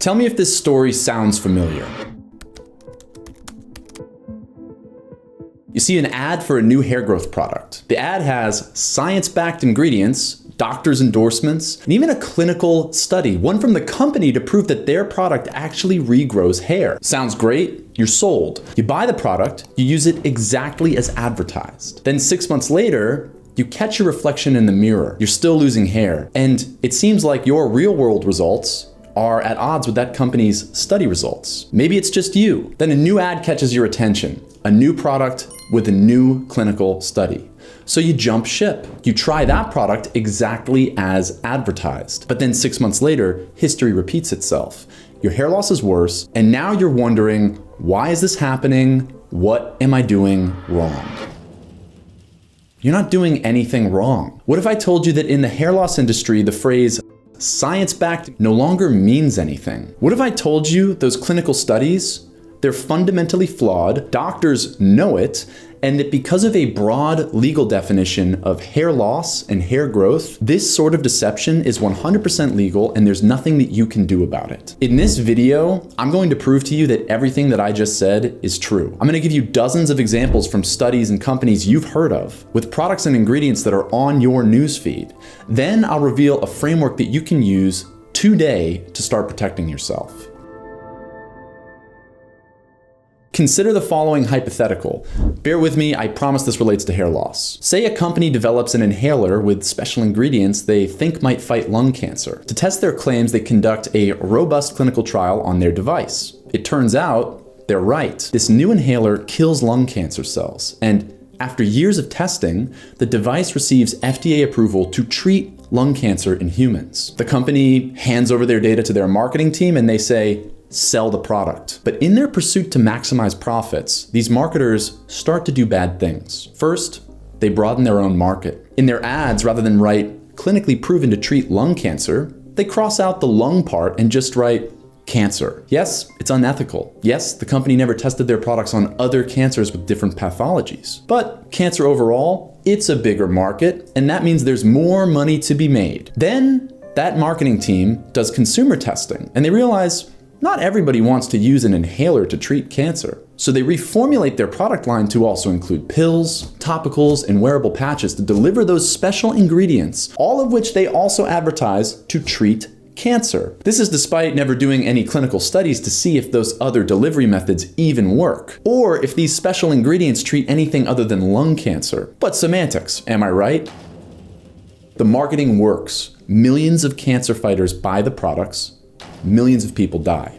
Tell me if this story sounds familiar. You see an ad for a new hair growth product. The ad has science-backed ingredients, doctor's endorsements, and even a clinical study, one from the company to prove that their product actually regrows hair. Sounds great? You're sold. You buy the product, you use it exactly as advertised. Then 6 months later, you catch your reflection in the mirror. You're still losing hair, and it seems like your real-world results are at odds with that company's study results. Maybe it's just you. Then a new ad catches your attention, a new product with a new clinical study. So you jump ship. You try that product exactly as advertised. But then 6 months later, history repeats itself. Your hair loss is worse, and now you're wondering, why is this happening? What am I doing wrong? You're not doing anything wrong. What if I told you that in the hair loss industry, the phrase science-backed no longer means anything? What if I told you those clinical studies, they're fundamentally flawed, doctors know it, and that because of a broad legal definition of hair loss and hair growth, this sort of deception is 100% legal and there's nothing that you can do about it. In this video, I'm going to prove to you that everything that I just said is true. I'm going to give you dozens of examples from studies and companies you've heard of with products and ingredients that are on your newsfeed. Then I'll reveal a framework that you can use today to start protecting yourself. Consider the following hypothetical. Bear with me, I promise this relates to hair loss. Say a company develops an inhaler with special ingredients they think might fight lung cancer. To test their claims, they conduct a robust clinical trial on their device. It turns out they're right. This new inhaler kills lung cancer cells, and after years of testing, the device receives FDA approval to treat lung cancer in humans. The company hands over their data to their marketing team and they say, sell the product. But in their pursuit to maximize profits, these marketers start to do bad things. First, they broaden their own market. In their ads, rather than write clinically proven to treat lung cancer, they cross out the lung part and just write cancer. Yes, it's unethical. Yes, the company never tested their products on other cancers with different pathologies. But cancer overall, it's a bigger market, and that means there's more money to be made. Then that marketing team does consumer testing, and they realize not everybody wants to use an inhaler to treat cancer. So they reformulate their product line to also include pills, topicals, and wearable patches to deliver those special ingredients, all of which they also advertise to treat cancer. This is despite never doing any clinical studies to see if those other delivery methods even work, or if these special ingredients treat anything other than lung cancer. But semantics, am I right? The marketing works. Millions of cancer fighters buy the products. Millions of people die.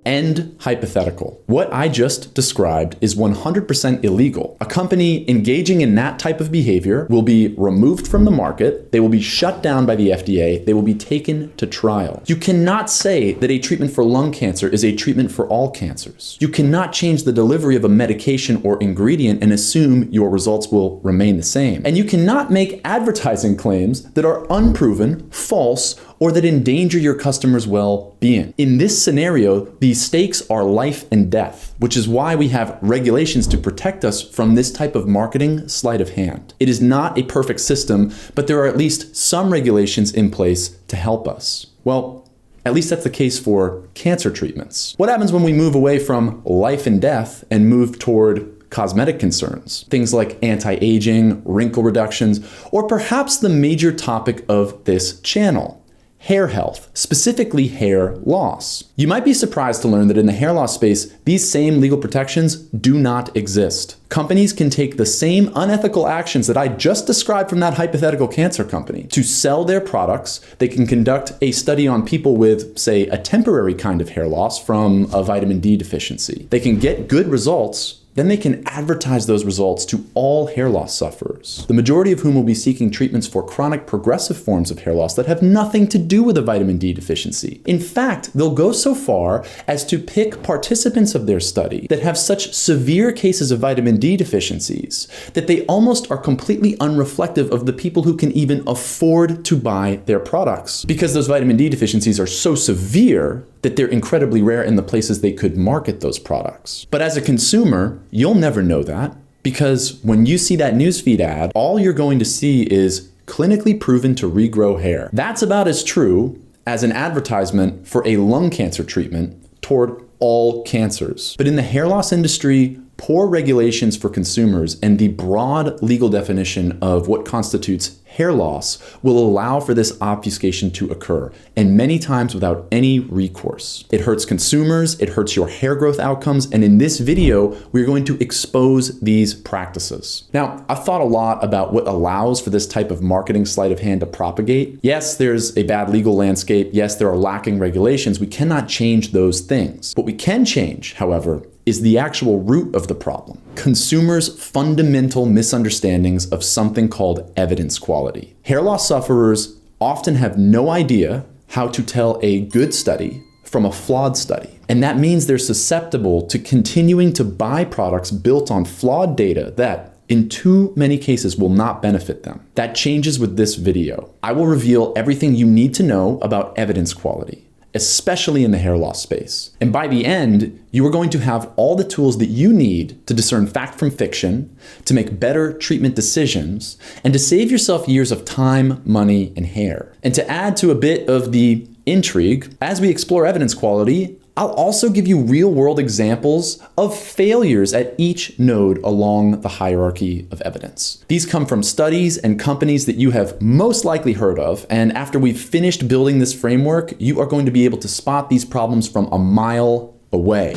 End hypothetical. What I just described is 100% illegal. A company engaging in that type of behavior will be removed from the market, they will be shut down by the FDA, they will be taken to trial. You cannot say that a treatment for lung cancer is a treatment for all cancers. You cannot change the delivery of a medication or ingredient and assume your results will remain the same. And you cannot make advertising claims that are unproven, false, or that endanger your customers' well-being. In this scenario, the stakes are life and death, which is why we have regulations to protect us from this type of marketing sleight of hand. It is not a perfect system, but there are at least some regulations in place to help us. Well, at least that's the case for cancer treatments. What happens when we move away from life and death and move toward cosmetic concerns? Things like anti-aging, wrinkle reductions, or perhaps the major topic of this channel, hair health, specifically hair loss. You might be surprised to learn that in the hair loss space, these same legal protections do not exist. Companies can take the same unethical actions that I just described from that hypothetical cancer company to sell their products. They can conduct a study on people with, say, a temporary kind of hair loss from a vitamin D deficiency. They can get good results, then they can advertise those results to all hair loss sufferers, the majority of whom will be seeking treatments for chronic progressive forms of hair loss that have nothing to do with a vitamin D deficiency. In fact, they'll go so far as to pick participants of their study that have such severe cases of vitamin D deficiencies that they almost are completely unreflective of the people who can even afford to buy their products, because those vitamin D deficiencies are so severe that they're incredibly rare in the places they could market those products. But as a consumer, you'll never know that, because when you see that newsfeed ad, all you're going to see is clinically proven to regrow hair. That's about as true as an advertisement for a lung cancer treatment toward all cancers. But in the hair loss industry, poor regulations for consumers and the broad legal definition of what constitutes hair loss will allow for this obfuscation to occur, and many times without any recourse. It hurts consumers, it hurts your hair growth outcomes, and in this video, we're going to expose these practices. Now, I've thought a lot about what allows for this type of marketing sleight of hand to propagate. Yes, there's a bad legal landscape. Yes, there are lacking regulations. We cannot change those things. What we can change, however, is the actual root of the problem. Consumers' fundamental misunderstandings of something called evidence quality. Hair loss sufferers often have no idea how to tell a good study from a flawed study. And that means they're susceptible to continuing to buy products built on flawed data that, in too many cases, will not benefit them. That changes with this video. I will reveal everything you need to know about evidence quality, especially in the hair loss space. And by the end, you are going to have all the tools that you need to discern fact from fiction, to make better treatment decisions, and to save yourself years of time, money, and hair. And to add to a bit of the intrigue, as we explore evidence quality, I'll also give you real-world examples of failures at each node along the hierarchy of evidence. These come from studies and companies that you have most likely heard of, and after we've finished building this framework, you are going to be able to spot these problems from a mile away.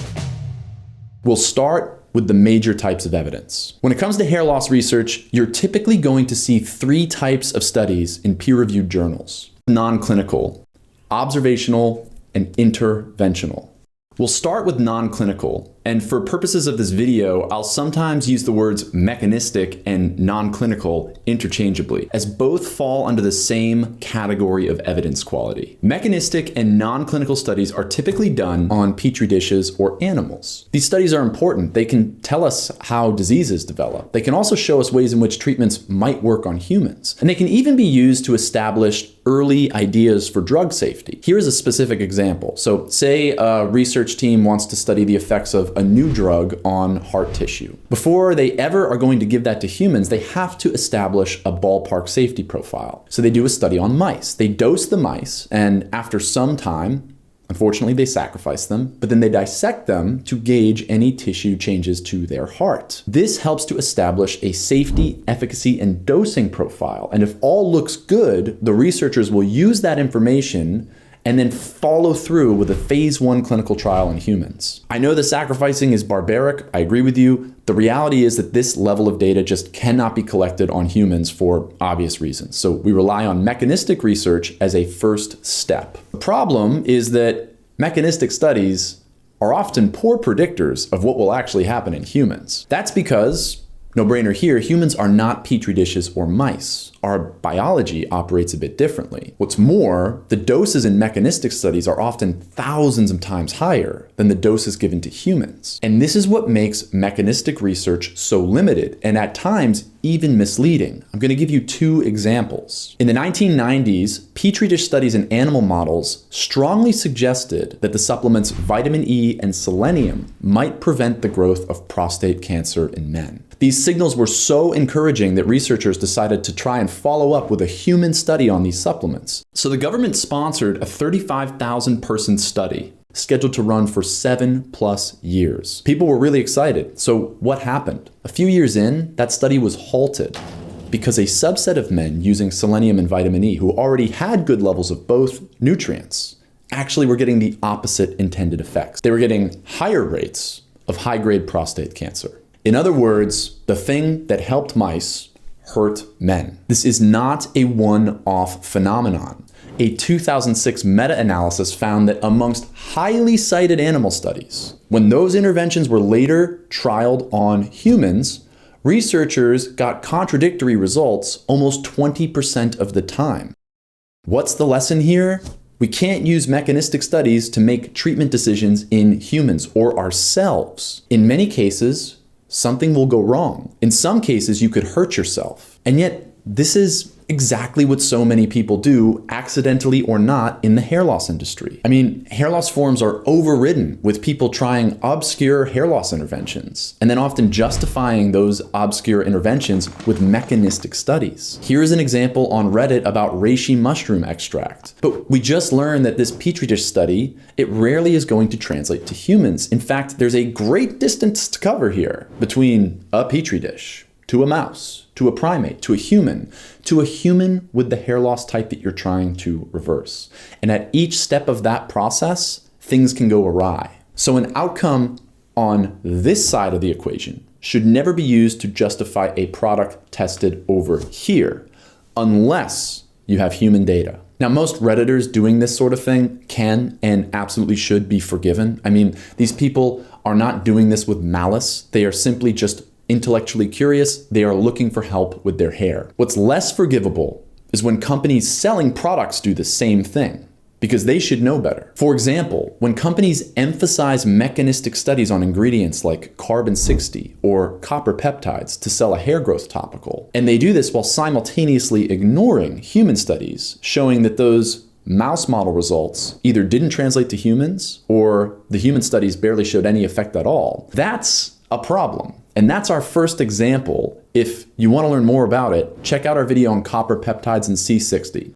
We'll start with the major types of evidence. When it comes to hair loss research, you're typically going to see 3 types of studies in peer-reviewed journals: non-clinical, observational, and interventional. We'll start with non-clinical, and for purposes of this video, I'll sometimes use the words mechanistic and non-clinical interchangeably, as both fall under the same category of evidence quality. Mechanistic and non-clinical studies are typically done on petri dishes or animals. These studies are important. They can tell us how diseases develop. They can also show us ways in which treatments might work on humans. And they can even be used to establish early ideas for drug safety. Here's a specific example. So say a research team wants to study the effects of a new drug on heart tissue. Before they ever are going to give that to humans, they have to establish a ballpark safety profile. So they do a study on mice. They dose the mice, and after some time, unfortunately, they sacrifice them, but then they dissect them to gauge any tissue changes to their heart. This helps to establish a safety, efficacy, and dosing profile. And if all looks good, the researchers will use that information and then follow through with a phase 1 clinical trial in humans. I know the sacrificing is barbaric. I agree with you. The reality is that this level of data just cannot be collected on humans for obvious reasons. So we rely on mechanistic research as a first step. The problem is that mechanistic studies are often poor predictors of what will actually happen in humans. That's because, no brainer here, humans are not petri dishes or mice. Our biology operates a bit differently. What's more, the doses in mechanistic studies are often thousands of times higher than the doses given to humans. And this is what makes mechanistic research so limited and at times even misleading. I'm going to give you 2 examples. In the 1990s, petri dish studies in animal models strongly suggested that the supplements vitamin E and selenium might prevent the growth of prostate cancer in men. These signals were so encouraging that researchers decided to try and follow up with a human study on these supplements. So the government sponsored a 35,000 person study scheduled to run for 7+ years. People were really excited. So what happened? A few years in, that study was halted because a subset of men using selenium and vitamin E who already had good levels of both nutrients actually were getting the opposite intended effects. They were getting higher rates of high-grade prostate cancer. In other words, the thing that helped mice hurt men. This is not a one-off phenomenon. A 2006 meta-analysis found that amongst highly cited animal studies, when those interventions were later trialed on humans, researchers got contradictory results almost 20% of the time. What's the lesson here? We can't use mechanistic studies to make treatment decisions in humans or ourselves. In many cases, something will go wrong. In some cases, you could hurt yourself. And yet, this is exactly what so many people do, accidentally or not, in the hair loss industry. I mean, hair loss forums are overridden with people trying obscure hair loss interventions, and then often justifying those obscure interventions with mechanistic studies. Here is an example on Reddit about reishi mushroom extract. But we just learned that this petri dish study, it rarely is going to translate to humans. In fact, there's a great distance to cover here between a petri dish, to a mouse, to a primate, to a human with the hair loss type that you're trying to reverse. And at each step of that process, things can go awry. So an outcome on this side of the equation should never be used to justify a product tested over here, unless you have human data. Now, most Redditors doing this sort of thing can and absolutely should be forgiven. I mean, these people are not doing this with malice. They are simply just intellectually curious. They are looking for help with their hair. What's less forgivable is when companies selling products do the same thing, because they should know better. For example, when companies emphasize mechanistic studies on ingredients like carbon-60 or copper peptides to sell a hair growth topical, and they do this while simultaneously ignoring human studies showing that those mouse model results either didn't translate to humans or the human studies barely showed any effect at all, that's a problem. And that's our first example. If you want to learn more about it, check out our video on copper peptides and C60.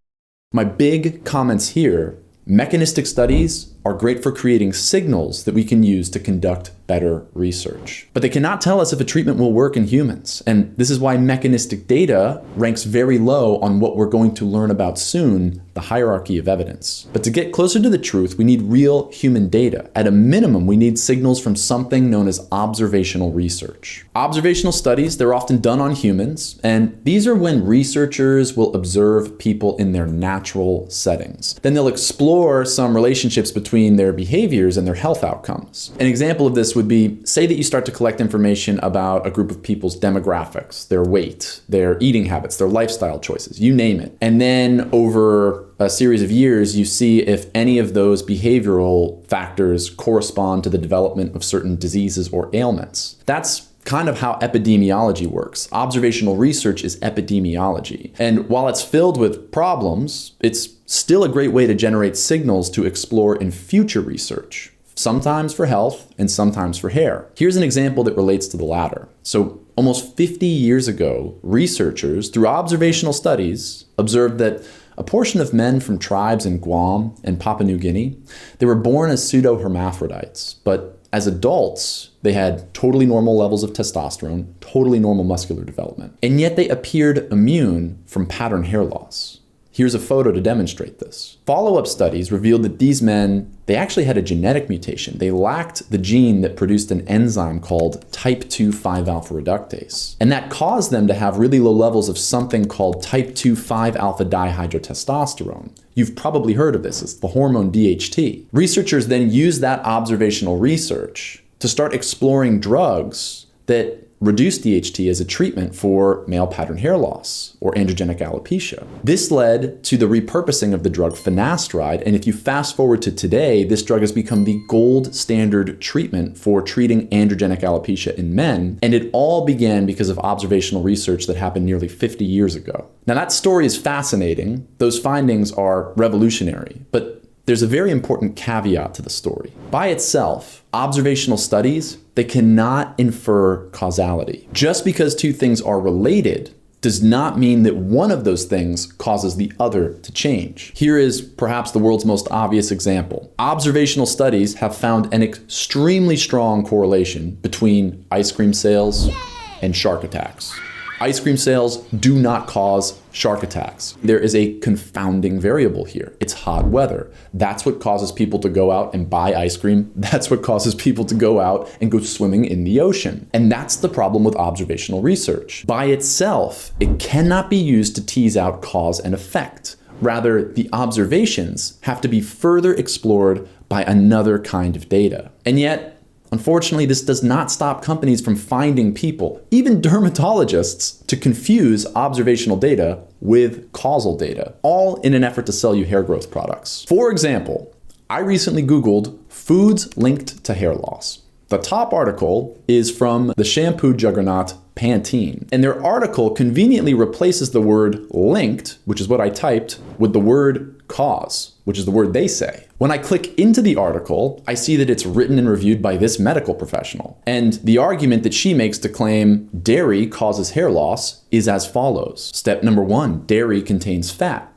My big comments here: mechanistic studies are great for creating signals that we can use to conduct better research. But they cannot tell us if a treatment will work in humans. And this is why mechanistic data ranks very low on what we're going to learn about soon, the hierarchy of evidence. But to get closer to the truth, we need real human data. At a minimum, we need signals from something known as observational research. Observational studies, they're often done on humans, and these are when researchers will observe people in their natural settings. Then they'll explore some relationships between their behaviors and their health outcomes. An example of this would be, say that you start to collect information about a group of people's demographics, their weight, their eating habits, their lifestyle choices, you name it. And then over a series of years, you see if any of those behavioral factors correspond to the development of certain diseases or ailments. That's kind of how epidemiology works. Observational research is epidemiology. And while it's filled with problems, it's still a great way to generate signals to explore in future research, sometimes for health and sometimes for hair. Here's an example that relates to the latter. So almost 50 years ago, researchers, through observational studies, observed that a portion of men from tribes in Guam and Papua New Guinea, they were born as pseudo-hermaphrodites, but as adults, they had totally normal levels of testosterone, totally normal muscular development, and yet they appeared immune from pattern hair loss. Here's a photo to demonstrate this. Follow-up studies revealed that these men, they actually had a genetic mutation. They lacked the gene that produced an enzyme called type 2 5-alpha reductase. And that caused them to have really low levels of something called type 2 5-alpha dihydrotestosterone. You've probably heard of this. It's the hormone DHT. Researchers then used that observational research to start exploring drugs that reduce DHT as a treatment for male pattern hair loss or androgenic alopecia. This led to the repurposing of the drug finasteride, and if you fast forward to today, this drug has become the gold standard treatment for treating androgenic alopecia in men, and it all began because of observational research that happened nearly 50 years ago. Now that story is fascinating, those findings are revolutionary, but there's a very important caveat to the story. By itself, observational studies, they cannot infer causality. Just because two things are related does not mean that one of those things causes the other to change. Here is perhaps the world's most obvious example. Observational studies have found an extremely strong correlation between ice cream sales and shark attacks. Ice cream sales do not cause shark attacks. There is a confounding variable here. It's hot weather. That's what causes people to go out and buy ice cream. That's what causes people to go out and go swimming in the ocean. And that's the problem with observational research. By itself, it cannot be used to tease out cause and effect. Rather, the observations have to be further explored by another kind of data. And yet, unfortunately, this does not stop companies from finding people, even dermatologists, to confuse observational data with causal data, all in an effort to sell you hair growth products. For example, I recently Googled foods linked to hair loss. The top article is from the shampoo juggernaut Pantene. And their article conveniently replaces the word linked, which is what I typed, with the word cause, which is the word they say. When I click into the article, I see that it's written and reviewed by this medical professional. And the argument that she makes to claim dairy causes hair loss is as follows. Step number 1, dairy contains fat.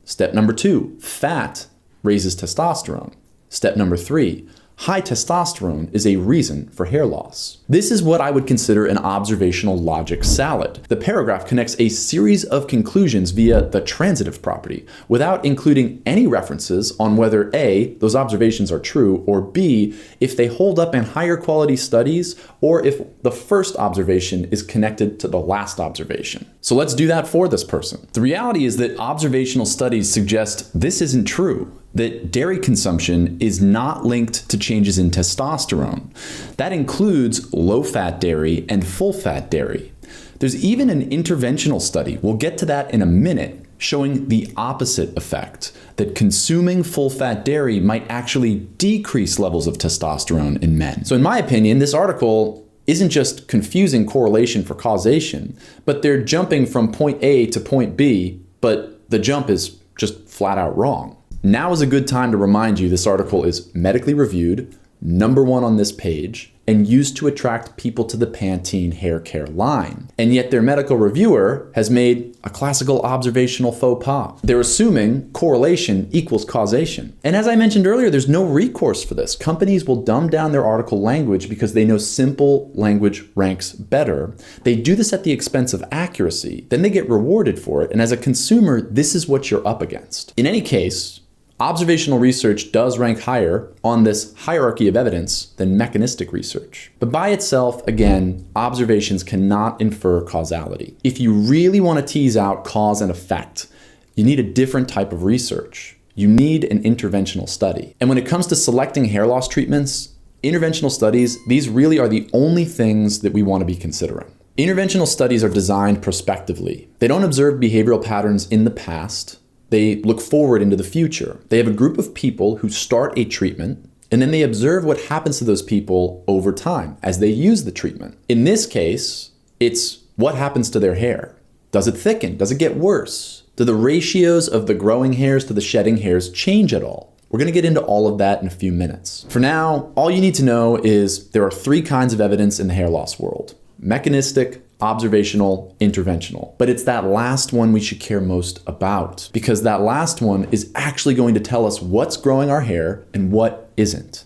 Step number 2, fat raises testosterone. Step number 3, high testosterone is a reason for hair loss. This is what I would consider an observational logic salad. The paragraph connects a series of conclusions via the transitive property without including any references on whether A, those observations are true, or B, if they hold up in higher quality studies, or if the first observation is connected to the last observation. So let's do that for this person. The reality is that observational studies suggest this isn't true, that dairy consumption is not linked to changes in testosterone. That includes low-fat dairy and full-fat dairy. There's even an interventional study, we'll get to that in a minute, showing the opposite effect, that consuming full-fat dairy might actually decrease levels of testosterone in men. So in my opinion, this article isn't just confusing correlation for causation, but they're jumping from point A to point B, but the jump is just flat out wrong. Now is a good time to remind you this article is medically reviewed, #1 on this page, and used to attract people to the Pantene hair care line. And yet their medical reviewer has made a classical observational faux pas. They're assuming correlation equals causation. And as I mentioned earlier, there's no recourse for this. Companies will dumb down their article language because they know simple language ranks better. They do this at the expense of accuracy. Then they get rewarded for it. And as a consumer, this is what you're up against. In any case, observational research does rank higher on this hierarchy of evidence than mechanistic research. But by itself, again, observations cannot infer causality. If you really want to tease out cause and effect, you need a different type of research. You need an interventional study. And when it comes to selecting hair loss treatments, interventional studies, these really are the only things that we want to be considering. Interventional studies are designed prospectively. They don't observe behavioral patterns in the past. They look forward into the future. They have a group of people who start a treatment, and then they observe what happens to those people over time as they use the treatment. In this case, it's what happens to their hair. Does it thicken? Does it get worse? Do the ratios of the growing hairs to the shedding hairs change at all? We're going to get into all of that in a few minutes. For now, all you need to know is there are 3 kinds of evidence in the hair loss world: mechanistic, observational, interventional. But it's that last one we should care most about, because that last one is actually going to tell us what's growing our hair and what isn't.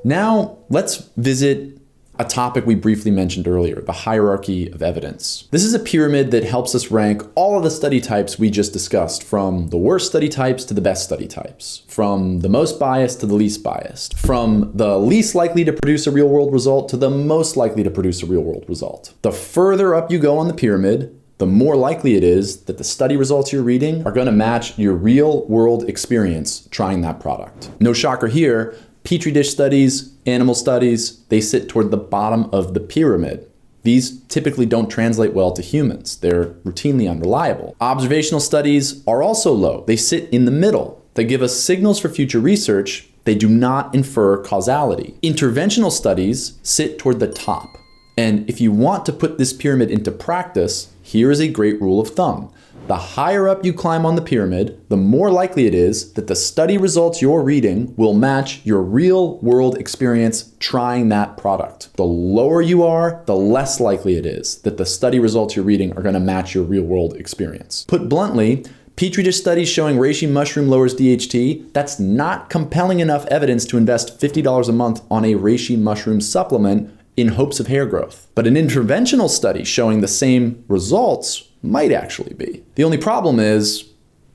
Now, let's visit a topic we briefly mentioned earlier, the hierarchy of evidence. This is a pyramid that helps us rank all of the study types we just discussed, from the worst study types to the best study types, from the most biased to the least biased, from the least likely to produce a real-world result to the most likely to produce a real-world result. The further up you go on the pyramid, the more likely it is that the study results you're reading are going to match your real-world experience trying that product. No shocker here, Petri dish studies, animal studies, they sit toward the bottom of the pyramid. These typically don't translate well to humans. They're routinely unreliable. Observational studies are also low. They sit in the middle. They give us signals for future research. They do not infer causality. Interventional studies sit toward the top. And if you want to put this pyramid into practice, here is a great rule of thumb. The higher up you climb on the pyramid, the more likely it is that the study results you're reading will match your real-world experience trying that product. The lower you are, the less likely it is that the study results you're reading are going to match your real-world experience. Put bluntly, Petri dish studies showing reishi mushroom lowers DHT, that's not compelling enough evidence to invest $50 a month on a reishi mushroom supplement in hopes of hair growth. But an interventional study showing the same results might actually be. The only problem is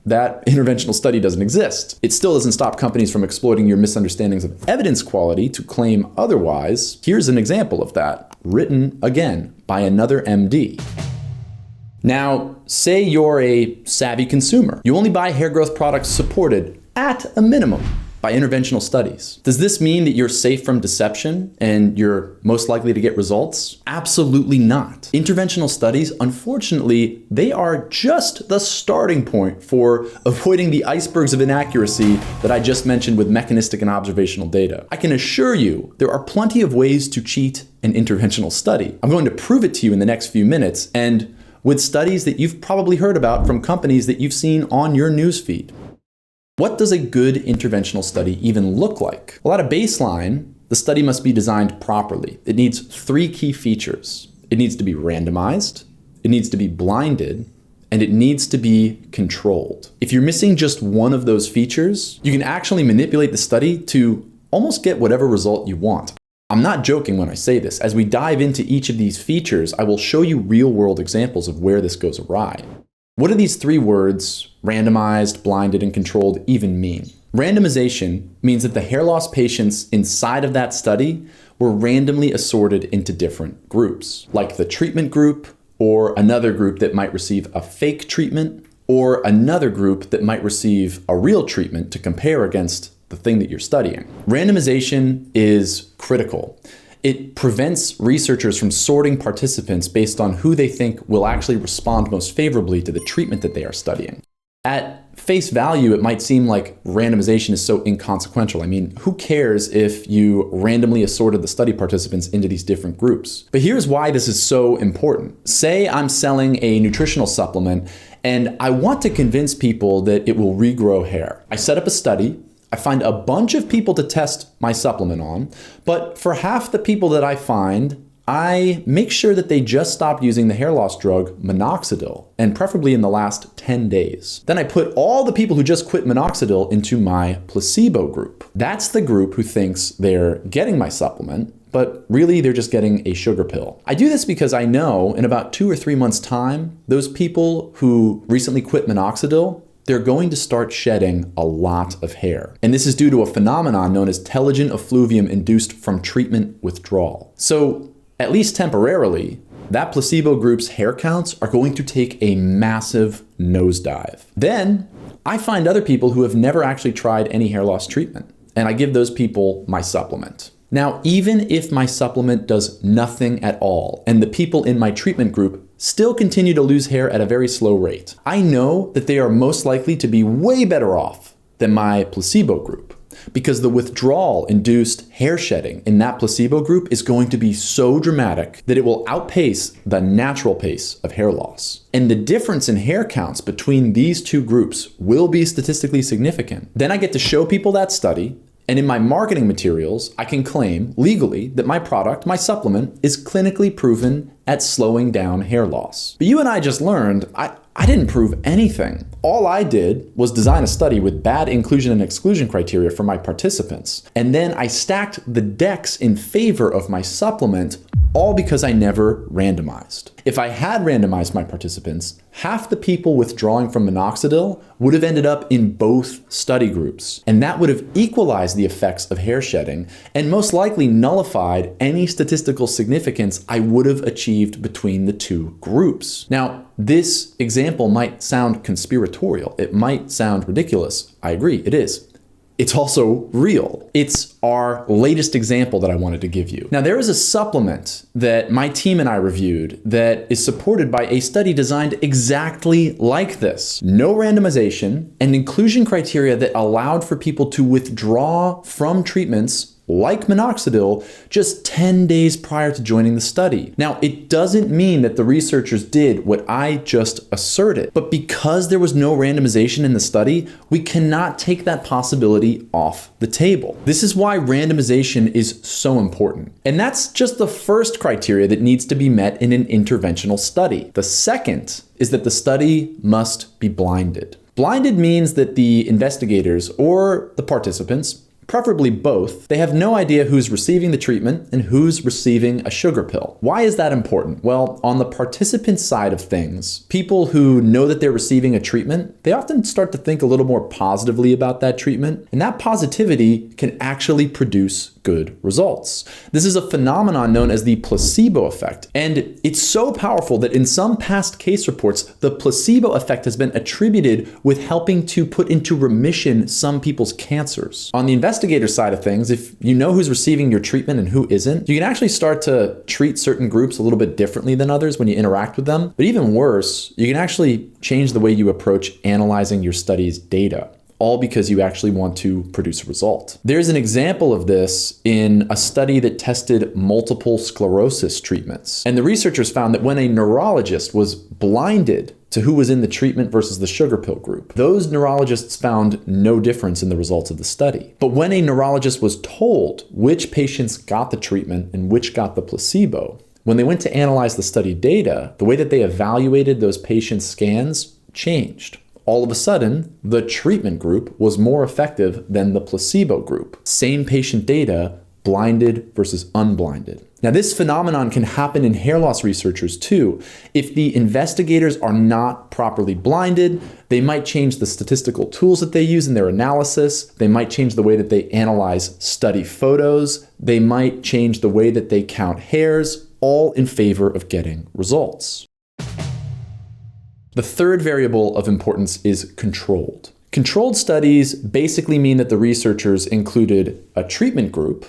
that interventional study doesn't exist. It still doesn't stop companies from exploiting your misunderstandings of evidence quality to claim otherwise. Here's an example of that, written again by another MD. Now, say you're a savvy consumer. You only buy hair growth products supported at a minimum by interventional studies. Does this mean that you're safe from deception and you're most likely to get results? Absolutely not. Interventional studies, unfortunately, they are just the starting point for avoiding the icebergs of inaccuracy that I just mentioned with mechanistic and observational data. I can assure you there are plenty of ways to cheat an interventional study. I'm going to prove it to you in the next few minutes, and with studies that you've probably heard about from companies that you've seen on your newsfeed. What does a good interventional study even look like? Well, at a baseline, the study must be designed properly. It needs 3 key features. It needs to be randomized, it needs to be blinded, and it needs to be controlled. If you're missing just one of those features, you can actually manipulate the study to almost get whatever result you want. I'm not joking when I say this. As we dive into each of these features, I will show you real-world examples of where this goes awry. What do these 3 words, randomized, blinded, and controlled, even mean? Randomization means that the hair loss patients inside of that study were randomly assorted into different groups, like the treatment group, or another group that might receive a fake treatment, or another group that might receive a real treatment to compare against the thing that you're studying. Randomization is critical. It prevents researchers from sorting participants based on who they think will actually respond most favorably to the treatment that they are studying. At face value, it might seem like randomization is so inconsequential. I mean, who cares if you randomly assorted the study participants into these different groups? But here's why this is so important. Say I'm selling a nutritional supplement and I want to convince people that it will regrow hair. I set up a study. I find a bunch of people to test my supplement on, but for half the people that I find, I make sure that they just stopped using the hair loss drug minoxidil, and preferably in the last 10 days. Then I put all the people who just quit minoxidil into my placebo group. That's the group who thinks they're getting my supplement, but really they're just getting a sugar pill. I do this because I know in about 2 or 3 months' time, those people who recently quit minoxidil, they're going to start shedding a lot of hair. And this is due to a phenomenon known as telogen effluvium induced from treatment withdrawal. So, at least temporarily, that placebo group's hair counts are going to take a massive nosedive. Then, I find other people who have never actually tried any hair loss treatment, and I give those people my supplement. Now, even if my supplement does nothing at all, and the people in my treatment group still continue to lose hair at a very slow rate, I know that they are most likely to be way better off than my placebo group, because the withdrawal-induced hair shedding in that placebo group is going to be so dramatic that it will outpace the natural pace of hair loss. And the difference in hair counts between these 2 groups will be statistically significant. Then I get to show people that study, and in my marketing materials, I can claim legally that my product, my supplement, is clinically proven at slowing down hair loss. But you and I just learned I didn't prove anything. All I did was design a study with bad inclusion and exclusion criteria for my participants. And then I stacked the decks in favor of my supplement, all because I never randomized. If I had randomized my participants, half the people withdrawing from minoxidil would have ended up in both study groups. And that would have equalized the effects of hair shedding and most likely nullified any statistical significance I would have achieved between the 2 groups. Now, this example might sound conspiratorial. It might sound ridiculous. I agree, it is. It's also real. It's our latest example that I wanted to give you. Now, there is a supplement that my team and I reviewed that is supported by a study designed exactly like this. No randomization and inclusion criteria that allowed for people to withdraw from treatments like minoxidil just 10 days prior to joining the study. Now, it doesn't mean that the researchers did what I just asserted, but because there was no randomization in the study, we cannot take that possibility off the table. This is why randomization is so important. And that's just the first criteria that needs to be met in an interventional study. The second is that the study must be blinded. Blinded means that the investigators or the participants preferably both. They have no idea who's receiving the treatment and who's receiving a sugar pill. Why is that important? Well, on the participant side of things, people who know that they're receiving a treatment, they often start to think a little more positively about that treatment, and that positivity can actually produce good results. This is a phenomenon known as the placebo effect, and it's so powerful that in some past case reports, the placebo effect has been attributed with helping to put into remission some people's cancers. On the investigator side of things, if you know who's receiving your treatment and who isn't, you can actually start to treat certain groups a little bit differently than others when you interact with them. But even worse, you can actually change the way you approach analyzing your study's data, all because you actually want to produce a result. There's an example of this in a study that tested multiple sclerosis treatments. And the researchers found that when a neurologist was blinded to who was in the treatment versus the sugar pill group, those neurologists found no difference in the results of the study. But when a neurologist was told which patients got the treatment and which got the placebo, when they went to analyze the study data, the way that they evaluated those patients' scans changed. All of a sudden, the treatment group was more effective than the placebo group. Same patient data, blinded versus unblinded. Now, this phenomenon can happen in hair loss researchers too. If the investigators are not properly blinded, they might change the statistical tools that they use in their analysis. They might change the way that they analyze study photos. They might change the way that they count hairs, all in favor of getting results. The third variable of importance is controlled. Controlled studies basically mean that the researchers included a treatment group,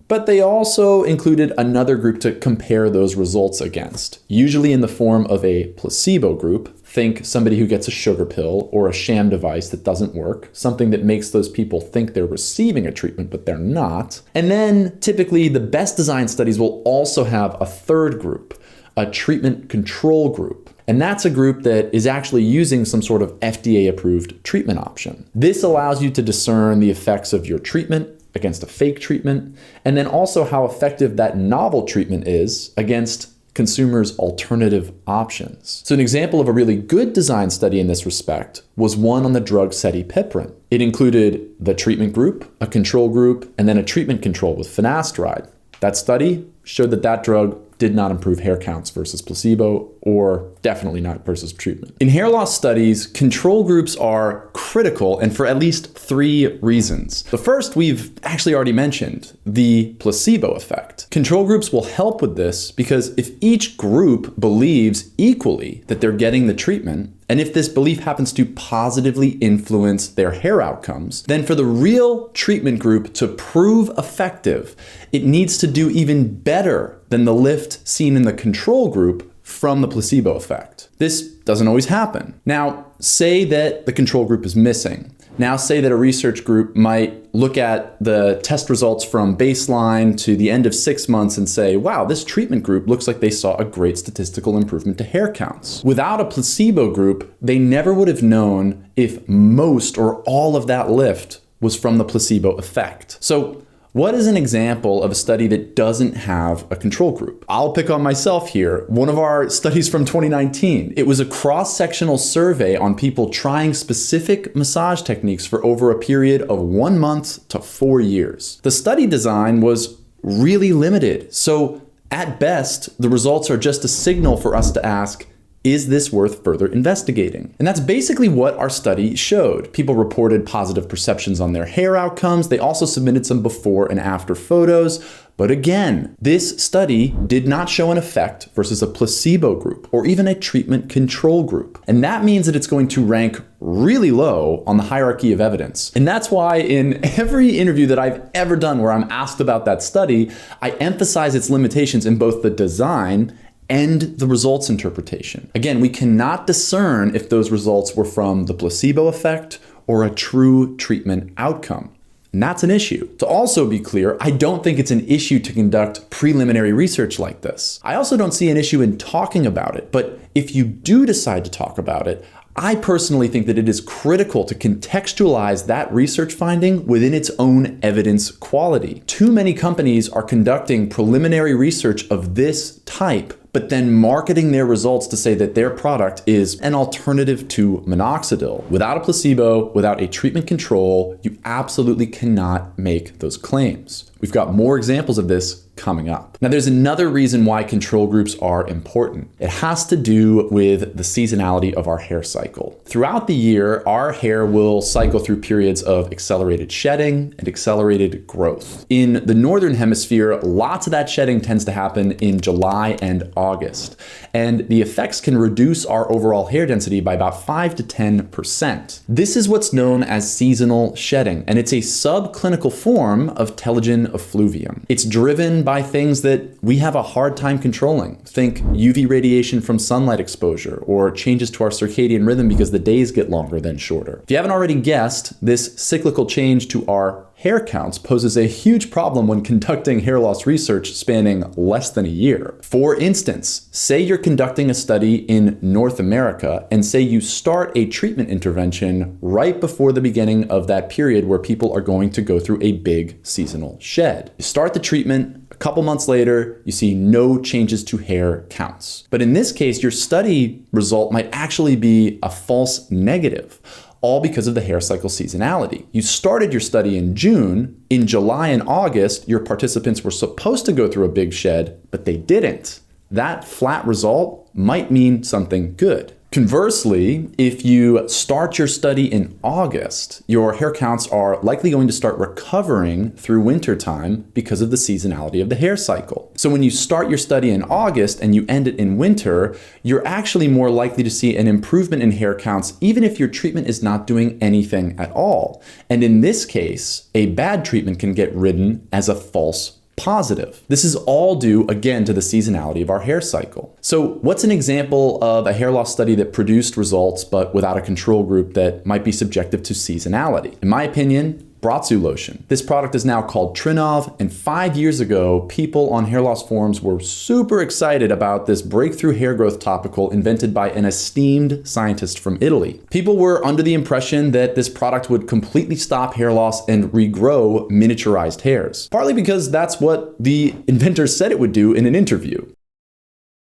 but they also included another group to compare those results against, usually in the form of a placebo group. Think somebody who gets a sugar pill or a sham device that doesn't work, something that makes those people think they're receiving a treatment, but they're not. And then typically the best designed studies will also have a third group, a treatment control group. And that's a group that is actually using some sort of FDA-approved treatment option. This allows you to discern the effects of your treatment against a fake treatment, and then also how effective that novel treatment is against consumers' alternative options. So an example of a really good design study in this respect was one on the drug cetipeprine. It included the treatment group, a control group, and then a treatment control with finasteride. That study showed that that drug did not improve hair counts versus placebo, or definitely not versus treatment. In hair loss studies, control groups are critical, and for at least 3 reasons. The first we've actually already mentioned, the placebo effect. Control groups will help with this because if each group believes equally that they're getting the treatment, and if this belief happens to positively influence their hair outcomes, then for the real treatment group to prove effective, it needs to do even better than the lift seen in the control group from the placebo effect. This doesn't always happen. Now, say that the control group is missing. Now, say that a research group might look at the test results from baseline to the end of 6 months and say, wow, this treatment group looks like they saw a great statistical improvement to hair counts. Without a placebo group, they never would have known if most or all of that lift was from the placebo effect. So, what is an example of a study that doesn't have a control group? I'll pick on myself here. One of our studies from 2019, it was a cross-sectional survey on people trying specific massage techniques for over a period of 1 month to 4 years. The study design was really limited. So at best, the results are just a signal for us to ask, is this worth further investigating? And that's basically what our study showed. People reported positive perceptions on their hair outcomes. They also submitted some before and after photos. But again, this study did not show an effect versus a placebo group or even a treatment control group. And that means that it's going to rank really low on the hierarchy of evidence. And that's why in every interview that I've ever done where I'm asked about that study, I emphasize its limitations in both the design and the results interpretation. Again, we cannot discern if those results were from the placebo effect or a true treatment outcome. And that's an issue. To also be clear, I don't think it's an issue to conduct preliminary research like this. I also don't see an issue in talking about it, but if you do decide to talk about it, I personally think that it is critical to contextualize that research finding within its own evidence quality. Too many companies are conducting preliminary research of this type but then marketing their results to say that their product is an alternative to minoxidil. Without a placebo, without a treatment control, you absolutely cannot make those claims. We've got more examples of this coming up. Now, there's another reason why control groups are important. It has to do with the seasonality of our hair cycle. Throughout the year, our hair will cycle through periods of accelerated shedding and accelerated growth. In the northern hemisphere, lots of that shedding tends to happen in July and August, and the effects can reduce our overall hair density by about 5 to 10%. This is what's known as seasonal shedding, and it's a subclinical form of telogen effluvium. It's driven by things that we have a hard time controlling. Think UV radiation from sunlight exposure, or changes to our circadian rhythm because the days get longer than shorter. If you haven't already guessed, this cyclical change to our hair counts poses a huge problem when conducting hair loss research spanning less than a year. For instance, say you're conducting a study in North America and say you start a treatment intervention right before the beginning of that period where people are going to go through a big seasonal shed. You start the treatment, a couple months later, you see no changes to hair counts. But in this case, your study result might actually be a false negative, all because of the hair cycle seasonality. You started your study in June. In July and August, your participants were supposed to go through a big shed, but they didn't. That flat result might mean something good. Conversely, if you start your study in August, your hair counts are likely going to start recovering through wintertime because of the seasonality of the hair cycle. So when you start your study in August and you end it in winter, you're actually more likely to see an improvement in hair counts even if your treatment is not doing anything at all. And in this case, a bad treatment can get written as a false positive. This is all due, again, to the seasonality of our hair cycle. So what's an example of a hair loss study that produced results but without a control group that might be subjective to seasonality? In my opinion, Bratzu lotion. This product is now called Trinov, and 5 years ago, people on hair loss forums were super excited about this breakthrough hair growth topical invented by an esteemed scientist from Italy. People were under the impression that this product would completely stop hair loss and regrow miniaturized hairs, partly because that's what the inventor said it would do in an interview.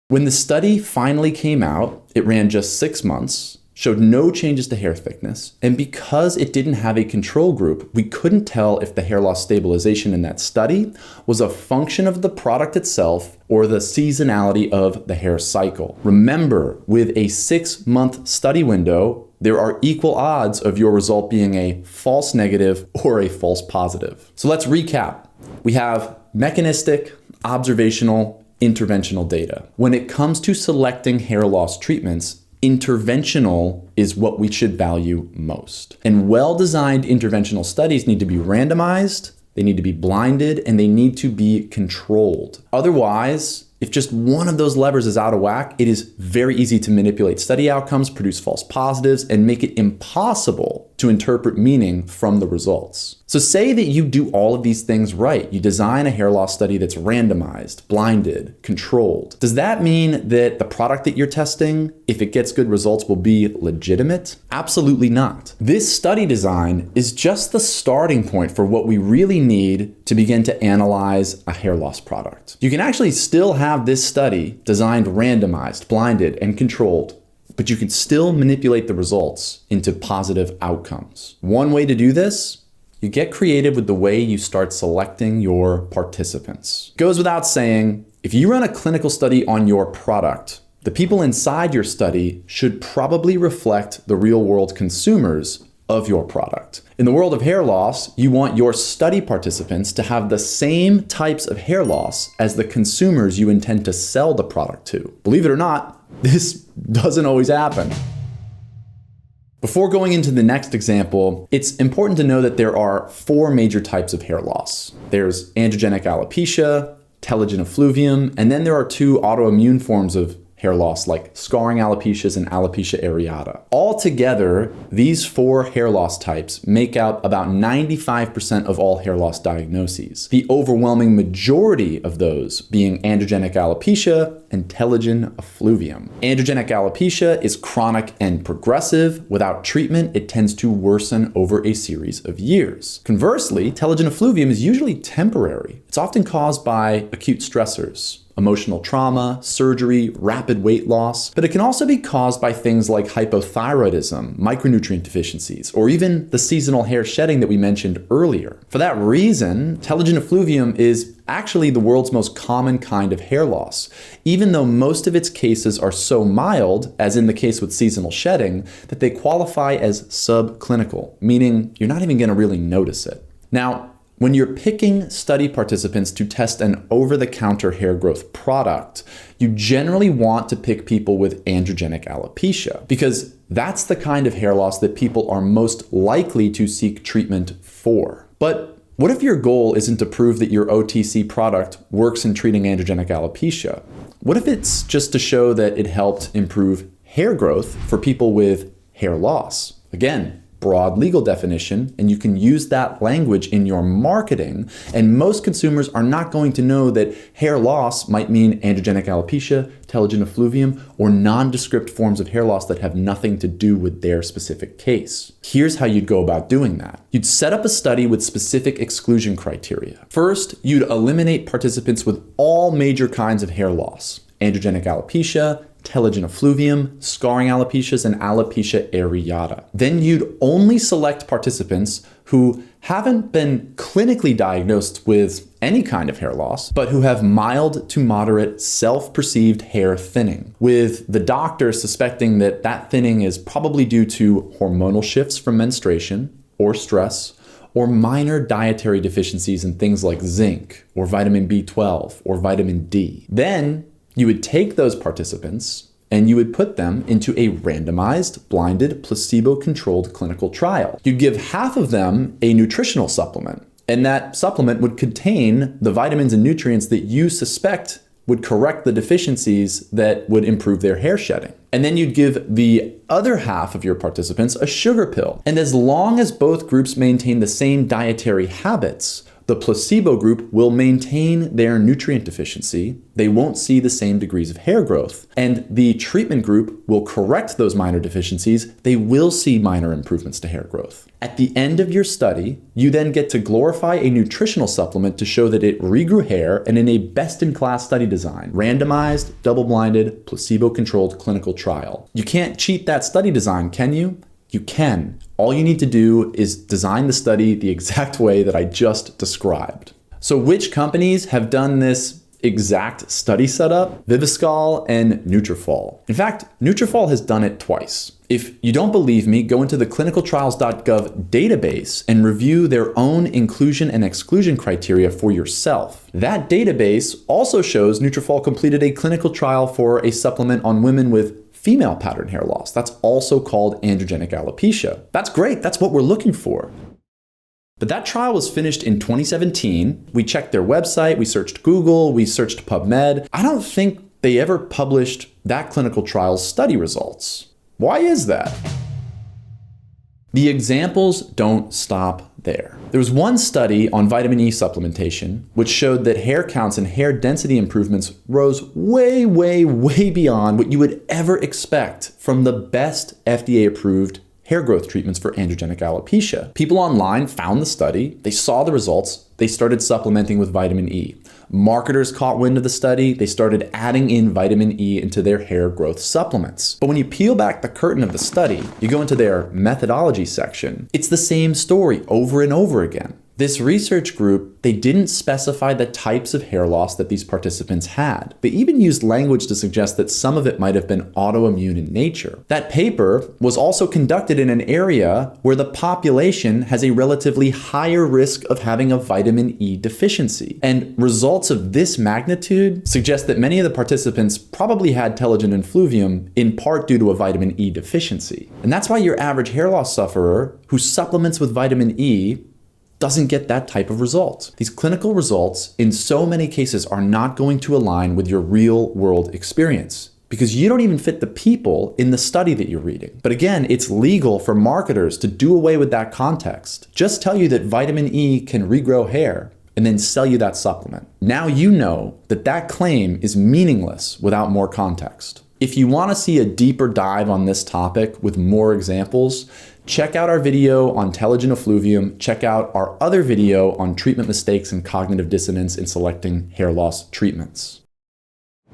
When the study finally came out, it ran just 6 months, showed no changes to hair thickness, and because it didn't have a control group, we couldn't tell if the hair loss stabilization in that study was a function of the product itself or the seasonality of the hair cycle. Remember, with a 6-month study window, there are equal odds of your result being a false negative or a false positive. So let's recap. We have mechanistic, observational, interventional data. When it comes to selecting hair loss treatments, interventional is what we should value most. And well-designed interventional studies need to be randomized, they need to be blinded, and they need to be controlled. Otherwise, if just one of those levers is out of whack, it is very easy to manipulate study outcomes, produce false positives, and make it impossible to interpret meaning from the results. So say that you do all of these things right. You design a hair loss study that's randomized, blinded, controlled. Does that mean that the product that you're testing, if it gets good results, will be legitimate? Absolutely not. This study design is just the starting point for what we really need to begin to analyze a hair loss product. You can actually still have this study designed randomized, blinded, and controlled, but you can still manipulate the results into positive outcomes. One way to do this, you get creative with the way you start selecting your participants. Goes without saying, if you run a clinical study on your product, the people inside your study should probably reflect the real-world consumers of your product. In the world of hair loss, you want your study participants to have the same types of hair loss as the consumers you intend to sell the product to. Believe it or not, this doesn't always happen. Before going into the next example, it's important to know that there are 4 major types of hair loss. There's androgenic alopecia, telogen effluvium, and then there are 2 autoimmune forms of hair loss like scarring alopecias and alopecia areata. Altogether, these 4 hair loss types make out about 95% of all hair loss diagnoses. The overwhelming majority of those being androgenic alopecia and telogen effluvium. Androgenic alopecia is chronic and progressive. Without treatment, it tends to worsen over a series of years. Conversely, telogen effluvium is usually temporary. It's often caused by acute stressors, emotional trauma, surgery, rapid weight loss, but it can also be caused by things like hypothyroidism, micronutrient deficiencies, or even the seasonal hair shedding that we mentioned earlier. For that reason, telogen effluvium is actually the world's most common kind of hair loss, even though most of its cases are so mild, as in the case with seasonal shedding, that they qualify as subclinical, meaning you're not even going to really notice it. Now, when you're picking study participants to test an over-the-counter hair growth product, you generally want to pick people with androgenic alopecia, because that's the kind of hair loss that people are most likely to seek treatment for. But what if your goal isn't to prove that your OTC product works in treating androgenic alopecia? What if it's just to show that it helped improve hair growth for people with hair loss? Again, broad legal definition, and you can use that language in your marketing, and most consumers are not going to know that hair loss might mean androgenic alopecia, telogen effluvium, or nondescript forms of hair loss that have nothing to do with their specific case. Here's how you'd go about doing that. You'd set up a study with specific exclusion criteria. First, you'd eliminate participants with all major kinds of hair loss: androgenic alopecia, telogen effluvium, scarring alopecias, and alopecia areata. Then you'd only select participants who haven't been clinically diagnosed with any kind of hair loss, but who have mild to moderate self-perceived hair thinning, with the doctor suspecting that that thinning is probably due to hormonal shifts from menstruation or stress, or minor dietary deficiencies in things like zinc, or vitamin B12, or vitamin D. Then you would take those participants and you would put them into a randomized, blinded, placebo-controlled clinical trial. You'd give half of them a nutritional supplement, and that supplement would contain the vitamins and nutrients that you suspect would correct the deficiencies that would improve their hair shedding. And then you'd give the other half of your participants a sugar pill. And as long as both groups maintain the same dietary habits, the placebo group will maintain their nutrient deficiency. They won't see the same degrees of hair growth. And the treatment group will correct those minor deficiencies. They will see minor improvements to hair growth. At the end of your study, you then get to glorify a nutritional supplement to show that it regrew hair, and in a best-in-class study design, randomized, double-blinded, placebo-controlled clinical trial. You can't cheat that study design, can you? You can. All you need to do is design the study the exact way that I just described. So which companies have done this exact study setup? Viviscal and Nutrafol. In fact, Nutrafol has done it twice. If you don't believe me, go into the clinicaltrials.gov database and review their own inclusion and exclusion criteria for yourself. That database also shows Nutrafol completed a clinical trial for a supplement on women with female pattern hair loss. That's also called androgenic alopecia. That's great. That's what we're looking for. But that trial was finished in 2017. We checked their website, we searched Google, we searched PubMed. I don't think they ever published that clinical trial's study results. Why is that? The examples don't stop there. There was one study on vitamin E supplementation which showed that hair counts and hair density improvements rose way, way, way beyond what you would ever expect from the best FDA-approved hair growth treatments for androgenic alopecia. People online found the study, they saw the results, they started supplementing with vitamin E. Marketers caught wind of the study, they started adding in vitamin E into their hair growth supplements. But when you peel back the curtain of the study, you go into their methodology section, it's the same story over and over again. This research group, they didn't specify the types of hair loss that these participants had. They even used language to suggest that some of it might have been autoimmune in nature. That paper was also conducted in an area where the population has a relatively higher risk of having a vitamin E deficiency. And results of this magnitude suggest that many of the participants probably had telogen effluvium in part due to a vitamin E deficiency. And that's why your average hair loss sufferer who supplements with vitamin E doesn't get that type of result. These clinical results in so many cases are not going to align with your real world experience because you don't even fit the people in the study that you're reading. But again, it's legal for marketers to do away with that context. Just tell you that vitamin E can regrow hair and then sell you that supplement. Now you know that that claim is meaningless without more context. If you want to see a deeper dive on this topic with more examples, check out our video on telogen effluvium, check out our other video on treatment mistakes and cognitive dissonance in selecting hair loss treatments.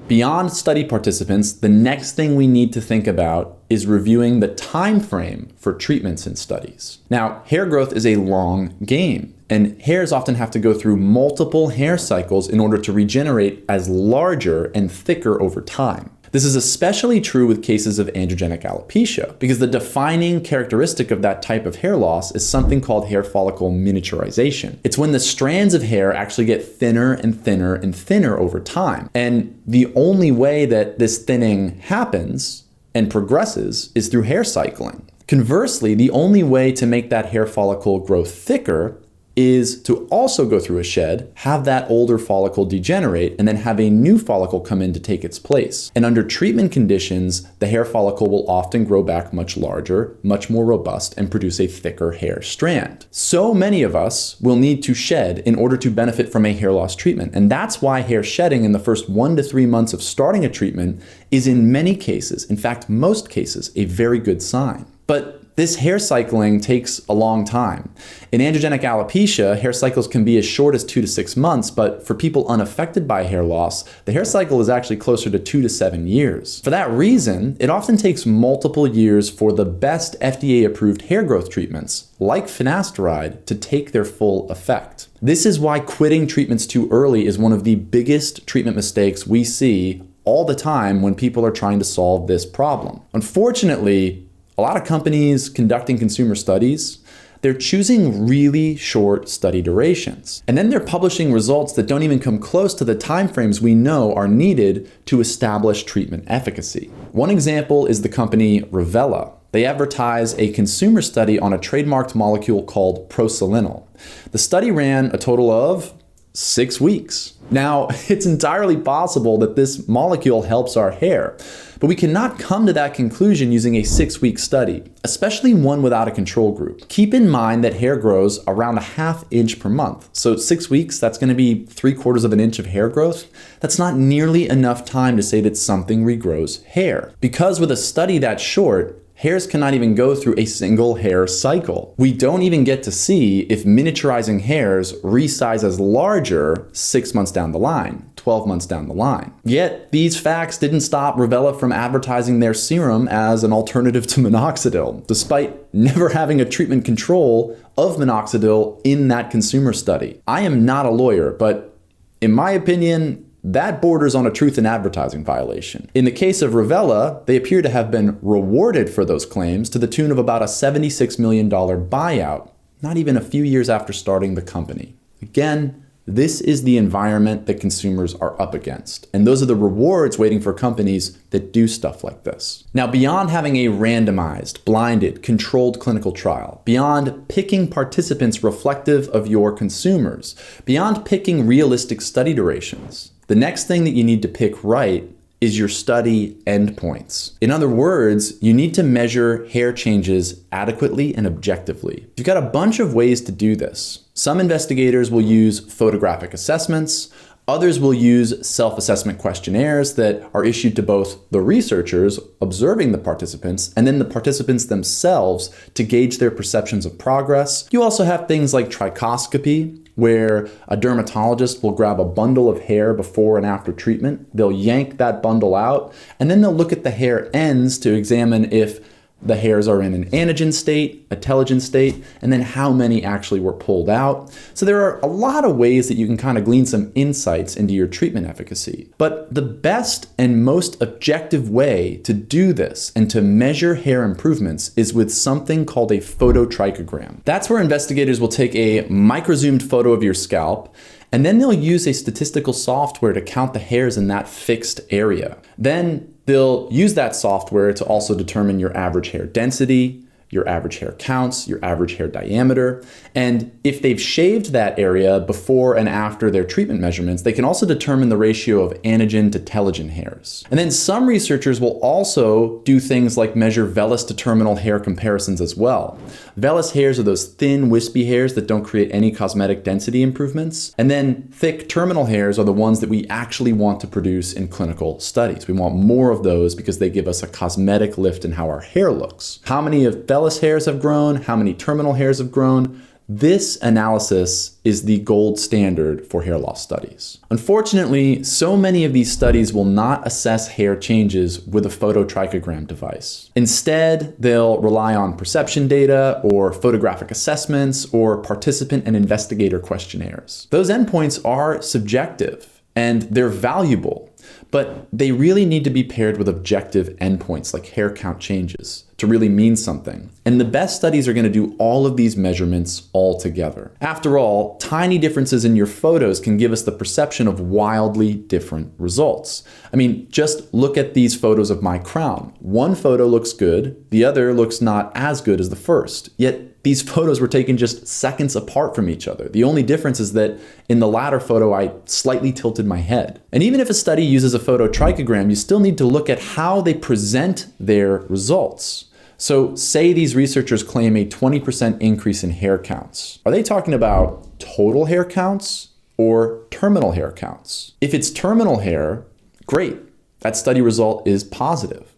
Beyond study participants, the next thing we need to think about is reviewing the time frame for treatments in studies. Now, hair growth is a long game, and hairs often have to go through multiple hair cycles in order to regenerate as larger and thicker over time. This is especially true with cases of androgenic alopecia, because the defining characteristic of that type of hair loss is something called hair follicle miniaturization. It's when the strands of hair actually get thinner and thinner and thinner over time. And the only way that this thinning happens and progresses is through hair cycling. Conversely, the only way to make that hair follicle grow thicker is to also go through a shed, have that older follicle degenerate, and then have a new follicle come in to take its place. And under treatment conditions, the hair follicle will often grow back much larger, much more robust, and produce a thicker hair strand. So many of us will need to shed in order to benefit from a hair loss treatment. And that's why hair shedding in the first 1 to 3 months of starting a treatment is in many cases, in fact, most cases, a very good sign. But this hair cycling takes a long time. In androgenic alopecia, hair cycles can be as short as 2 to 6 months, but for people unaffected by hair loss, the hair cycle is actually closer to 2 to 7 years. For that reason, it often takes multiple years for the best FDA-approved hair growth treatments, like finasteride, to take their full effect. This is why quitting treatments too early is one of the biggest treatment mistakes we see all the time when people are trying to solve this problem. Unfortunately, a lot of companies conducting consumer studies, they're choosing really short study durations. And then they're publishing results that don't even come close to the timeframes we know are needed to establish treatment efficacy. One example is the company Revella. They advertise a consumer study on a trademarked molecule called proselenol. The study ran a total of 6 weeks. Now, it's entirely possible that this molecule helps our hair, but we cannot come to that conclusion using a 6-week study, especially one without a control group. Keep in mind that hair grows around a ½ inch per month. So 6 weeks, that's going to be 3/4 of an inch of hair growth. That's not nearly enough time to say that something regrows hair. Because with a study that short, hairs cannot even go through a single hair cycle. We don't even get to see if miniaturizing hairs resize as larger 6 months down the line, 12 months down the line. Yet, these facts didn't stop Revella from advertising their serum as an alternative to minoxidil, despite never having a treatment control of minoxidil in that consumer study. I am not a lawyer, but in my opinion, that borders on a truth in advertising violation. In the case of Revella, they appear to have been rewarded for those claims to the tune of about a $76 million buyout, not even a few years after starting the company. Again, this is the environment that consumers are up against. And those are the rewards waiting for companies that do stuff like this. Now, beyond having a randomized, blinded, controlled clinical trial, beyond picking participants reflective of your consumers, beyond picking realistic study durations, the next thing that you need to pick right is your study endpoints. In other words, you need to measure hair changes adequately and objectively. You've got a bunch of ways to do this. Some investigators will use photographic assessments. Others will use self-assessment questionnaires that are issued to both the researchers observing the participants and then the participants themselves to gauge their perceptions of progress. You also have things like trichoscopy, where a dermatologist will grab a bundle of hair before and after treatment. They'll yank that bundle out, and then they'll look at the hair ends to examine if the hairs are in an anagen state, a telogen state, and then how many actually were pulled out. So there are a lot of ways that you can kind of glean some insights into your treatment efficacy. But the best and most objective way to do this and to measure hair improvements is with something called a phototrichogram. That's where investigators will take a microzoomed photo of your scalp, and then they'll use a statistical software to count the hairs in that fixed area. Then they'll use that software to also determine your average hair density, your average hair counts, your average hair diameter. And if they've shaved that area before and after their treatment measurements, they can also determine the ratio of anagen to telogen hairs. And then some researchers will also do things like measure vellus to terminal hair comparisons as well. Vellus hairs are those thin, wispy hairs that don't create any cosmetic density improvements. And then thick terminal hairs are the ones that we actually want to produce in clinical studies. We want more of those because they give us a cosmetic lift in how our hair looks. How many of vellus hairs have grown, how many terminal hairs have grown, This analysis is the gold standard for hair loss studies. Unfortunately, so many of these studies will not assess hair changes with a phototrichogram device. Instead, they'll rely on perception data or photographic assessments or participant and investigator questionnaires. Those endpoints are subjective and they're valuable, but they really need to be paired with objective endpoints like hair count changes to really mean something. And the best studies are going to do all of these measurements all together. After all, tiny differences in your photos can give us the perception of wildly different results. I mean, just look at these photos of my crown. One photo looks good, the other looks not as good as the first. Yet these photos were taken just seconds apart from each other. The only difference is that in the latter photo, I slightly tilted my head. And even if a study uses a phototrichogram, you still need to look at how they present their results. So say these researchers claim a 20% increase in hair counts. Are they talking about total hair counts or terminal hair counts? If it's terminal hair, great. That study result is positive.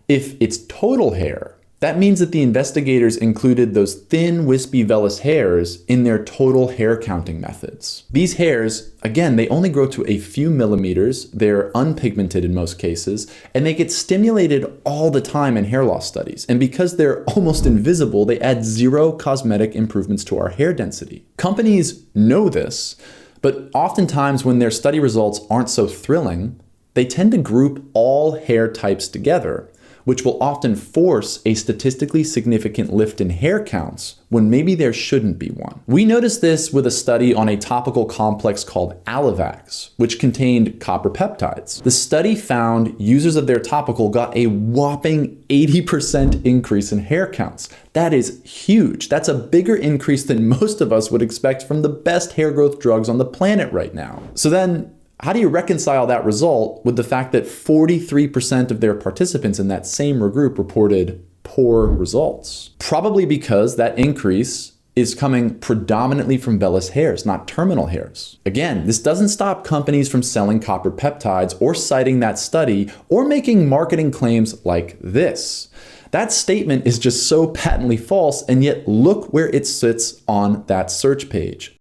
If it's total hair, that means that the investigators included those thin, wispy vellus hairs in their total hair counting methods. These hairs, again, they only grow to a few millimeters, they're unpigmented in most cases, and they get stimulated all the time in hair loss studies. And because they're almost invisible, they add zero cosmetic improvements to our hair density. Companies know this, but oftentimes when their study results aren't so thrilling, they tend to group all hair types together, which will often force a statistically significant lift in hair counts when maybe there shouldn't be one. We noticed this with a study on a topical complex called Alavax, which contained copper peptides. The study found users of their topical got a whopping 80% increase in hair counts. That is huge. That's a bigger increase than most of us would expect from the best hair growth drugs on the planet right now. So then, how do you reconcile that result with the fact that 43% of their participants in that same group reported poor results? Probably because that increase is coming predominantly from vellus hairs, not terminal hairs. Again, this doesn't stop companies from selling copper peptides or citing that study or making marketing claims like this. That statement is just so patently false, and yet look where it sits on that search page.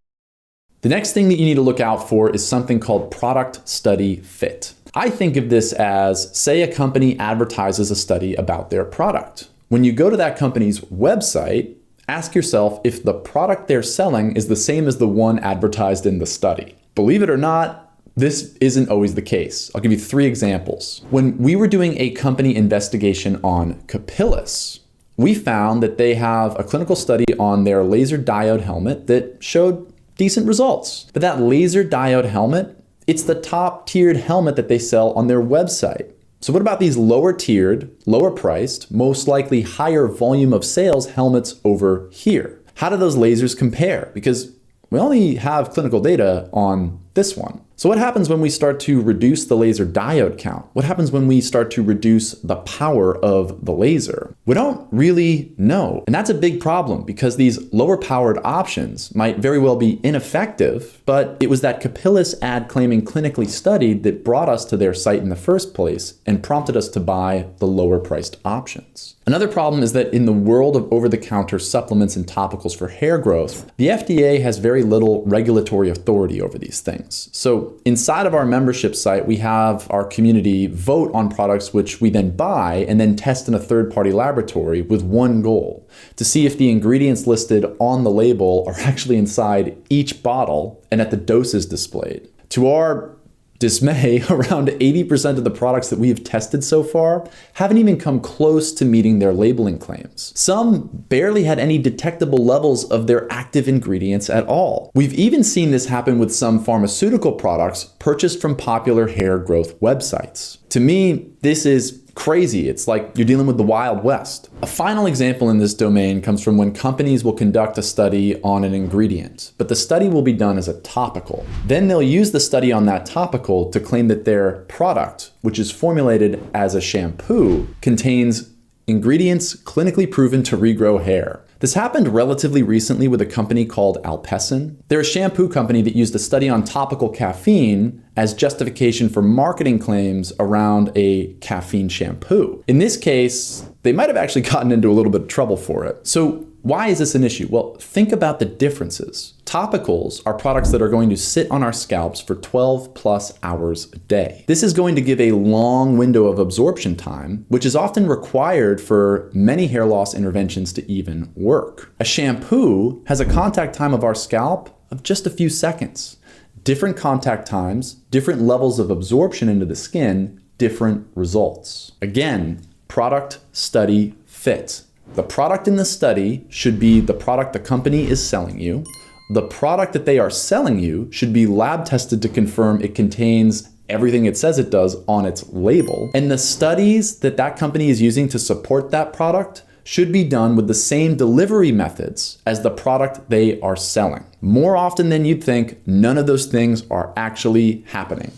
The next thing that you need to look out for is something called product study fit. I think of this as, say a company advertises a study about their product. When you go to that company's website, ask yourself if the product they're selling is the same as the one advertised in the study. Believe it or not, this isn't always the case. I'll give you 3 examples. When we were doing a company investigation on Capillus, we found that they have a clinical study on their laser diode helmet that showed decent results. But that laser diode helmet, it's the top tiered helmet that they sell on their website. So what about these lower tiered, lower priced, most likely higher volume of sales helmets over here? How do those lasers compare? Because we only have clinical data on this one. So what happens when we start to reduce the laser diode count? What happens when we start to reduce the power of the laser? We don't really know. And that's a big problem because these lower powered options might very well be ineffective, but it was that Capillus ad claiming clinically studied that brought us to their site in the first place and prompted us to buy the lower priced options. Another problem is that in the world of over-the-counter supplements and topicals for hair growth, the FDA has very little regulatory authority over these things. So inside of our membership site, we have our community vote on products which we then buy and then test in a third-party laboratory with one goal: to see if the ingredients listed on the label are actually inside each bottle and at the doses displayed. To our dismay, around 80% of the products that we have tested so far haven't even come close to meeting their labeling claims. Some barely had any detectable levels of their active ingredients at all. We've even seen this happen with some pharmaceutical products purchased from popular hair growth websites. To me, this is crazy. It's like you're dealing with the Wild West. A final example in this domain comes from when companies will conduct a study on an ingredient, but the study will be done as a topical. Then they'll use the study on that topical to claim that their product, which is formulated as a shampoo, contains ingredients clinically proven to regrow hair. This happened relatively recently with a company called Alpecin. They're a shampoo company that used a study on topical caffeine as justification for marketing claims around a caffeine shampoo. In this case, they might have actually gotten into a little bit of trouble for it. So why is this an issue? Well, think about the differences. Topicals are products that are going to sit on our scalps for 12 plus hours a day. This is going to give a long window of absorption time, which is often required for many hair loss interventions to even work. A shampoo has a contact time of our scalp of just a few seconds. Different contact times, different levels of absorption into the skin, different results. Again, product, study, fit. The product in the study should be the product the company is selling you. The product that they are selling you should be lab tested to confirm it contains everything it says it does on its label. And the studies that that company is using to support that product should be done with the same delivery methods as the product they are selling. More often than you'd think, none of those things are actually happening.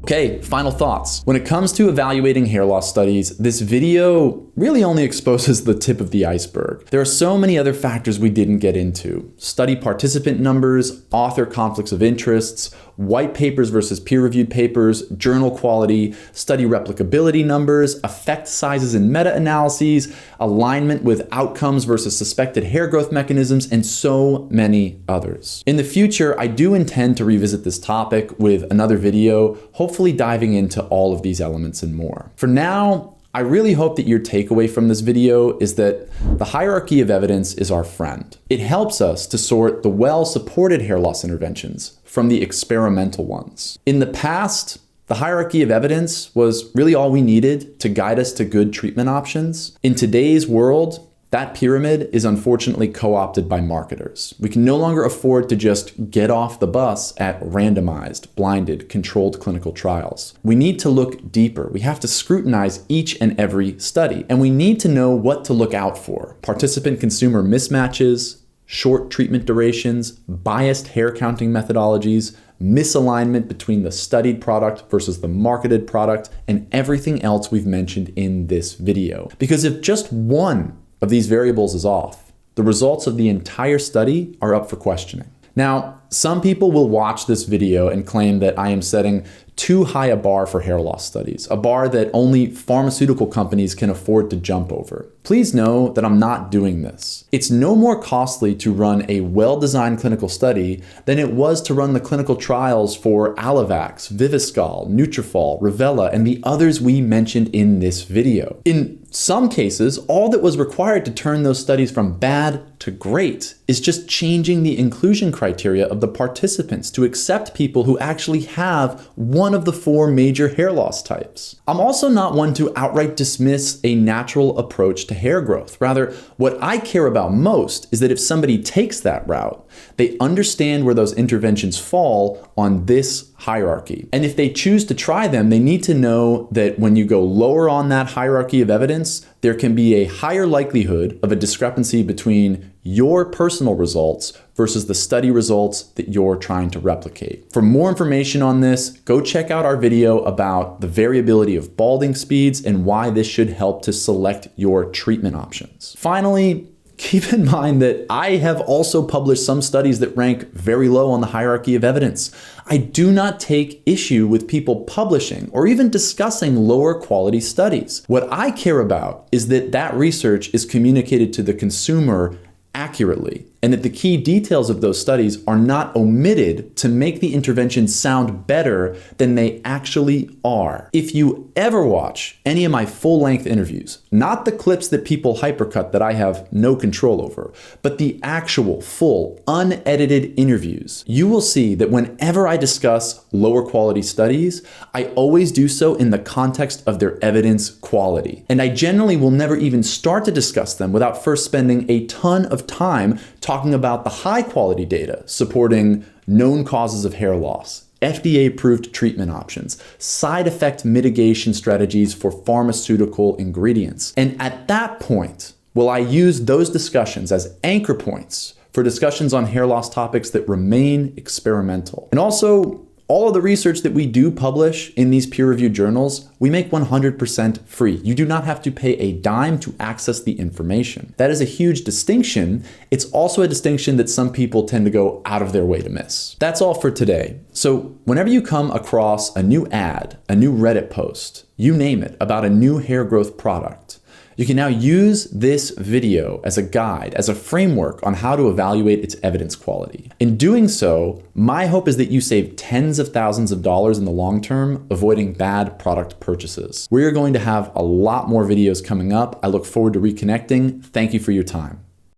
Okay, final thoughts. When it comes to evaluating hair loss studies, this video really only exposes the tip of the iceberg. There are so many other factors we didn't get into. Study participant numbers, author conflicts of interests, white papers versus peer-reviewed papers, journal quality, study replicability numbers, effect sizes and meta-analyses, alignment with outcomes versus suspected hair growth mechanisms, and so many others. In the future, I do intend to revisit this topic with another video, hopefully diving into all of these elements and more. For now, I really hope that your takeaway from this video is that the hierarchy of evidence is our friend. It helps us to sort the well-supported hair loss interventions from the experimental ones. In the past, the hierarchy of evidence was really all we needed to guide us to good treatment options. In today's world, that pyramid is unfortunately co-opted by marketers. We can no longer afford to just get off the bus at randomized, blinded, controlled clinical trials. We need to look deeper. We have to scrutinize each and every study, and we need to know what to look out for. Participant-consumer mismatches, short treatment durations, biased hair counting methodologies, misalignment between the studied product versus the marketed product, and everything else we've mentioned in this video. Because if just one of these variables is off, the results of the entire study are up for questioning. Now, some people will watch this video and claim that I am setting too high a bar for hair loss studies, a bar that only pharmaceutical companies can afford to jump over. Please know that I'm not doing this. It's no more costly to run a well-designed clinical study than it was to run the clinical trials for Alavax, Viviscal, Nutrafol, Revella, and the others we mentioned in this video. In some cases, all that was required to turn those studies from bad to great is just changing the inclusion criteria of the participants to accept people who actually have one of the 4 major hair loss types. I'm also not one to outright dismiss a natural approach to hair growth. Rather, what I care about most is that if somebody takes that route, they understand where those interventions fall on this hierarchy. And if they choose to try them, they need to know that when you go lower on that hierarchy of evidence, there can be a higher likelihood of a discrepancy between your personal results versus the study results that you're trying to replicate. For more information on this, go check out our video about the variability of balding speeds and why this should help to select your treatment options. Finally, keep in mind that I have also published some studies that rank very low on the hierarchy of evidence. I do not take issue with people publishing or even discussing lower quality studies. What I care about is that that research is communicated to the consumer accurately, and that the key details of those studies are not omitted to make the intervention sound better than they actually are. If you ever watch any of my full-length interviews, not the clips that people hypercut that I have no control over, but the actual, full, unedited interviews, you will see that whenever I discuss lower quality studies, I always do so in the context of their evidence quality. And I generally will never even start to discuss them without first spending a ton of time talking about the high quality data supporting known causes of hair loss, FDA-approved treatment options, side effect mitigation strategies for pharmaceutical ingredients. And at that point, will I use those discussions as anchor points for discussions on hair loss topics that remain experimental. And also, all of the research that we do publish in these peer-reviewed journals, we make 100% free. You do not have to pay a dime to access the information. That is a huge distinction. It's also a distinction that some people tend to go out of their way to miss. That's all for today. So whenever you come across a new ad, a new Reddit post, you name it, about a new hair growth product, You can now use this video as a guide, as a framework on how to evaluate its evidence quality. In doing so, my hope is that you save tens of thousands of dollars in the long term, avoiding bad product purchases. We're going to have a lot more videos coming up. I look forward to reconnecting. Thank you for your time.